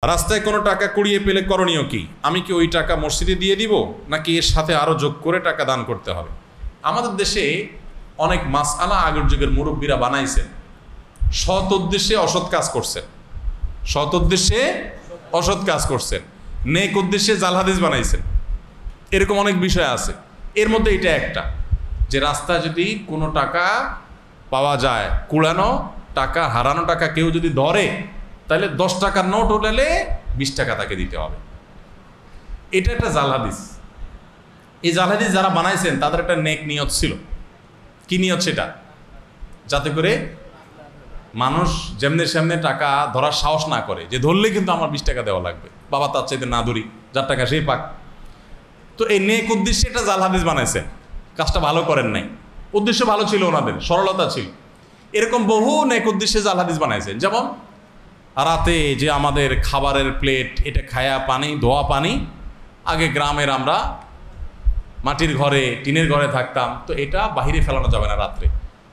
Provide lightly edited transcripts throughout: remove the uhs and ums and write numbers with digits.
রাস্তায় কোনো টাকা কুড়িয়ে পেলে করণীয় কি? আমি কি ওই টাকা মসজিদে দিয়ে দিব নাকি এর সাথে আরো যোগ করে টাকা দান করতে হবে? আমাদের দেশে অনেক মাসআলা আগের যুগের মুরব্বীরা বানাইছেন, সৎ উদ্দেশ্যে অসৎ কাজ করছেন, সৎ উদ্দেশ্যে অসৎ কাজ করছেন, নেক উদ্দেশ্যে জাল হাদিস বানাইছেন। এরকম অনেক বিষয় আছে। এর মধ্যে এটা একটা, যে রাস্তায় যদি কোনো টাকা পাওয়া যায়, কুড়ানো টাকা, হারানো টাকা কেউ যদি ধরে, তাহলে 10 টাকার নোট হলে 20 টাকা তাকে দিতে হবে। এটা একটা জাল হাদিস। এই জাল হাদিস যারা বানাইছেন তাদের একটা নেক নিয়ত ছিল। কি নিয়ত সেটা? যাতে করে মানুষ যেমনে সেমনে টাকা ধরার সাহস না করে, যে ধরলে কিন্তু আমার 20 টাকা দেওয়া লাগবে, বাবা তার চাইতে না ধরি, যার টাকা সেই পাক। তো এই নেক উদ্দেশ্যে এটা জাল হাদিস বানাইছেন, কাজটা ভালো করেন নাই। উদ্দেশ্য ভালো ছিল, ওনাদের সরলতা ছিল। এরকম বহু নেক উদ্দেশ্যে জাল হাদিস বানাইছেন। যেমন রাতে যে আমাদের খাবারের প্লেট, এটা খায়া পানি, ধোয়া পানি, আগে গ্রামের আমরা মাটির ঘরে, টিনের ঘরে থাকতাম, তো এটা বাহিরে ফেলানো যাবে না রাত্রে,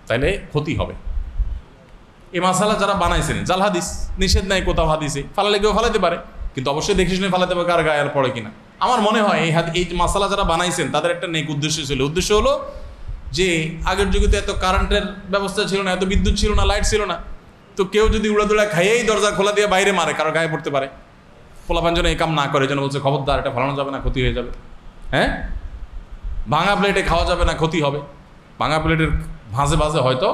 তাইলে ক্ষতি হবে। এই মাসালা যারা বানাইছেন জাল হাদিস, নিষেধ নাই কোথাও হাদিসে, ফালালে কেউ ফালাতে পারে, কিন্তু অবশ্যই দেখে শুনে ফালাতে পারে কার গায়ে আর পড়ে কিনা। আমার মনে হয় এই মাসালা যারা বানাইছেন তাদের একটা নেক উদ্দেশ্য ছিল। উদ্দেশ্য হলো যে আগের যুগে তো এত কারেন্টের ব্যবস্থা ছিল না, এত বিদ্যুৎ ছিল না, লাইট ছিল না, তো কেউ যদি উড়াদুড়া খাইয়েই দরজা খোলা দিয়ে বাইরে মারে, কারো গায়ে পড়তে পারে। পোলাপান যেন এই কাম না করে, যেন বলছে খবরদার এটা ফলানো যাবে না, ক্ষতি হয়ে যাবে। হ্যাঁ, ভাঙা প্লেটে খাওয়া যাবে না, ক্ষতি হবে। ভাঙা প্লেটের ভাঁজে ভাঁজে হয়তো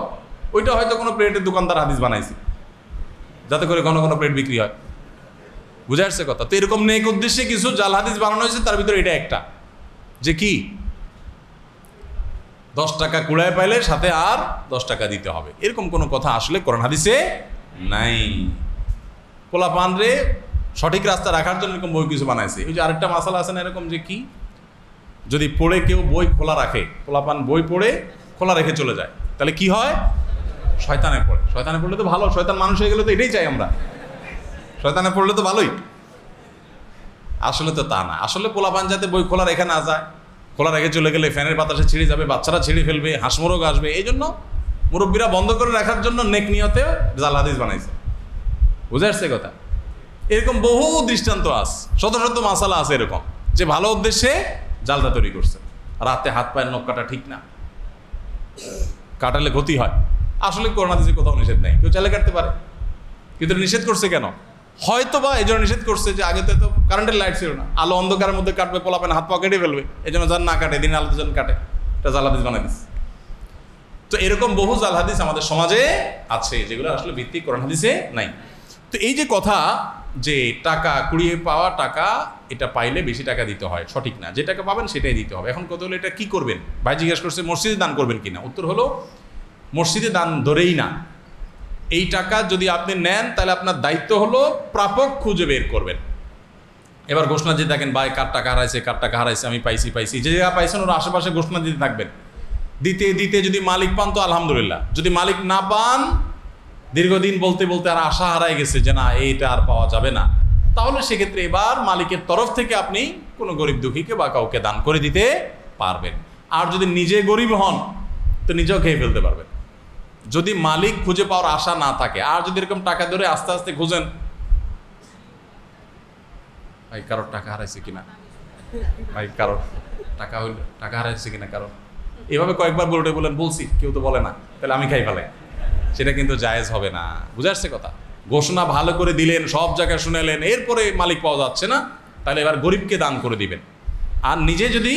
ওইটা হয়তো কোনো প্লেটের দোকানদার হাদিস বানাইছে, যাতে করে ঘন ঘন প্লেট বিক্রি হয়। বুঝে আসছে কথা? তো এরকম নেক উদ্দেশ্যে কিছু জাল হাদিস বানানো হয়েছে, তার ভিতরে এটা একটা, যে কি 10 টাকা কুড়ায় পাইলে সাথে আর 10 টাকা দিতে হবে, এরকম কোনো কথা আসলে কোরআন হাদিসে নাই। পোলাপান রে সঠিক রাস্তা রাখার জন্য এরকম বই কিছু বানাইছে। ওই যে আরেকটা মাসালা আছে না এরকম, যে কি যদি পড়ে কেউ বই খোলা রাখে, পোলাপান বই পড়ে খোলা রেখে চলে যায়, তাহলে কি হয়? শয়তানে পড়ে। শয়তানে পড়লে তো ভালো, শয়তান মানুষ হয়ে গেলে তো এটাই চাই আমরা, শয়তানে পড়লে তো ভালোই। আসলে তো তা না। আসলে পোলাপান যাতে বই খোলা রেখে না যায়, খোলা রেখে চলে গেলে ফ্যানের বাতাসে ছিঁড়ে যাবে, বাচ্চারা ছিঁড়ে ফেলবে, হাঁসমোরগ আসবে, এই জন্য মুরব্বীরা বন্ধ করে রাখার জন্য নেক নিয়তে জাল হাদিস বানাইছে। বুঝে আসছে কথা? এরকম বহু দৃষ্টান্ত আছে, শত শত মাসালা আছে এরকম, যে ভালো উদ্দেশ্যে জালটা তৈরি করছে। রাতে হাত পায়ের নখ কাটা ঠিক না, কাটালে ক্ষতি হয়। আসলে কোরআন হাদিসে কোথাও নিষেধ নাই, কেউ চাইলে কাটতে পারে, কিন্তু নিষেধ করছে কেন? হয়তো বা এই জন্য নিষেধ করছে যে আগে তো কারেন্টের লাইট ছিল না, আলো অন্ধকারের মধ্যে কাটবে, পোলাপেন হাত পা কেটে ফেলবে, এই জন্য যার না কাটে, দিন আলোতে যেন কাটে, এটা জাল হাদিস বানাই দিচ্ছে। তো এরকম বহু জাল হাদিস আমাদের সমাজে আছে, যেগুলো আসলে ভিত্তি কোরআন হাদিসে নাই। তো এই যে কথা, যে টাকা কুড়িয়ে পাওয়া টাকা, এটা পাইলে বেশি টাকা দিতে হয়, সঠিক না। যে টাকা পাবেন সেটাই দিতে হবে। এখন কথা হলো এটা কি করবেন? ভাই জিজ্ঞেস করছে মসজিদে দান করবেন কিনা। উত্তর হলো মসজিদে দান ধরেই না। এই টাকা যদি আপনি নেন, তাহলে আপনার দায়িত্ব হলো প্রাপক খুঁজে বের করবেন। এবার ঘোষণা দিয়ে দেখেন, ভাই কার টাকা হারাইছে, কার টাকা হারাইছে, আমি পাইছি, যে জায়গা পাইছেন ওর আশেপাশে ঘোষণা দিতে থাকবেন। দিতে দিতে যদি মালিক পান তো আলহামদুলিল্লাহ, যদি মালিক না পান, দীর্ঘদিন বলতে বলতে আর আশা হারাই গেছে যে না এইটা আর পাওয়া যাবে না, তাহলে সেক্ষেত্রে এবার মালিকের তরফ থেকে আপনি কোনো গরিব দুঃখীকে বা কাউকে দান করে দিতে পারবেন। আর যদি নিজে গরিব হন তো নিজেও খেয়ে ফেলতে পারবেন, যদি মালিক খুঁজে পাওয়ার আশা না থাকে। আর যদি এরকম টাকা ধরে আস্তে আস্তে খুঁজেন, ভাই কারোর টাকা হারাইছে কিনা, ভাই কারোর টাকা হারাইছে কিনা, কারণ এভাবে কয়েকবার বলেন, বলছি, কেউ তো বলে না, তাহলে আমি খাই ফেলাই, সেটা কিন্তু জায়েজ হবে না। বুঝে আসছে কথা? ঘোষণা ভালো করে দিলেন, সব জায়গায় শুনেলেন, এরপরে মালিক পাওয়া যাচ্ছে না, তাহলে এবার গরিবকে দান করে দিবেন। আর নিজে যদি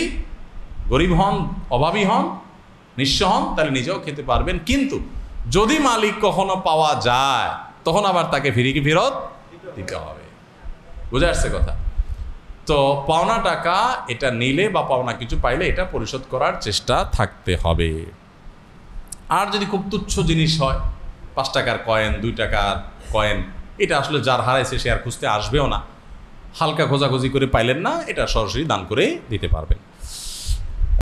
গরিব হন, অভাবী হন, নিঃস্ব হন, তাহলে নিজেও খেতে পারবেন। কিন্তু যদি মালিক কখনো পাওয়া যায়, তখন আবার তাকে ফেরত দিতে হবে। বুঝে আসছে কথা? তো পাওনা টাকা এটা নিলে বা পাওনা কিছু পাইলে এটা পরিশোধ করার চেষ্টা থাকতে হবে। আর যদি খুব তুচ্ছ জিনিস হয়, 5 টাকার কয়েন, 2 টাকার কয়েন, এটা আসলে যার হারাইছে সে আর খুঁজতে আসবেও না, হালকা খোঁজাখুঁজি করে পাইলেন না, এটা সরাসরি দান করে দিতে পারবেন।